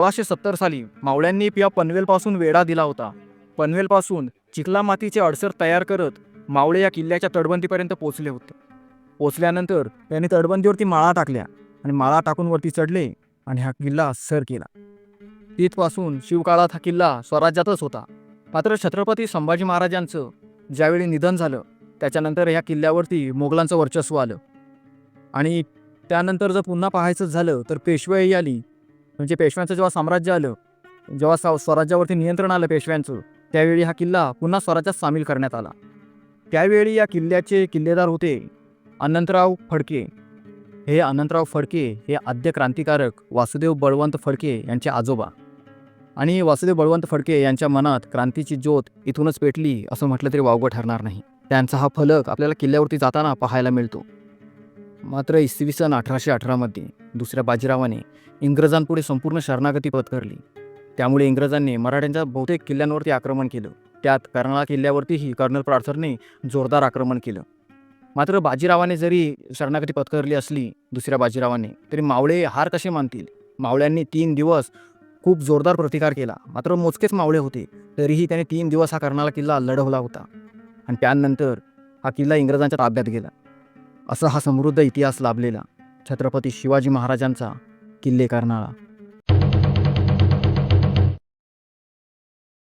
1670 साली मावळ्यांनी या पनवेलपासून वेढा दिला होता. पनवेलपासून चिखला मातीचे अडसर तयार करत मावळे या किल्ल्याच्या तटबंदीपर्यंत पोहोचले होते. पोचल्यानंतर त्यांनी तटबंदीवरती माळा टाकल्या आणि माळा टाकून वरती चढले आणि हा किल्ला सर केला. तिथपासून शिवकाळात हा किल्ला स्वराज्यातच होता. मात्र छत्रपती संभाजी महाराजांचं ज्यावेळी निधन झालं त्याच्यानंतर ह्या किल्ल्यावरती मोगलांचं वर्चस्व आलं. आणि त्यानंतर जर पुन्हा पाहायचं झालं तर पेशवाई आली. म्हणजे पेशव्यांचं जेव्हा साम्राज्य आलं, जेव्हा स्वराज्यावरती नियंत्रण आलं पेशव्यांचं, त्यावेळी हा किल्ला पुन्हा स्वराज्यात सामील करण्यात आला. त्यावेळी या किल्ल्याचे किल्लेदार होते अनंतराव फडके. हे अनंतराव फडके हे आद्य क्रांतिकारक वासुदेव बळवंत फडके यांचे आजोबा. आणि वासुदेव बळवंत फडके यांच्या मनात क्रांतीची ज्योत इथूनच पेटली असं म्हटलं तरी वावगं ठरणार नाही. त्यांचा हा फलक आपल्याला किल्ल्यावरती जाताना पाहायला मिळतो. मात्र इसवी सन 1818 दुसऱ्या बाजीरावाने इंग्रजांपुढे संपूर्ण शरणागती पत्करली. त्यामुळे इंग्रजांनी मराठ्यांच्या बहुतेक किल्ल्यांवरती आक्रमण केलं. त्यात कर्नाळा किल्ल्यावरतीही कर्नल प्रार्थरने जोरदार आक्रमण केलं. मात्र बाजीरावाने जरी शरणागती पत्करली असली दुसऱ्या बाजीरावाने, तरी मावळे हार कसे मानतील. मावळ्यांनी 3 दिवस खूप जोरदार प्रतिकार केला. मात्र मोजकेच मावळे होते, तरीही त्याने 3 दिवस हा कर्नाळा किल्ला लढवला होता. आणि त्यानंतर हा किल्ला इंग्रजांच्या ताब्यात गेला. असा हा समृद्ध इतिहास लाभलेला छत्रपती शिवाजी महाराजांचा किल्ले कर्नाळा.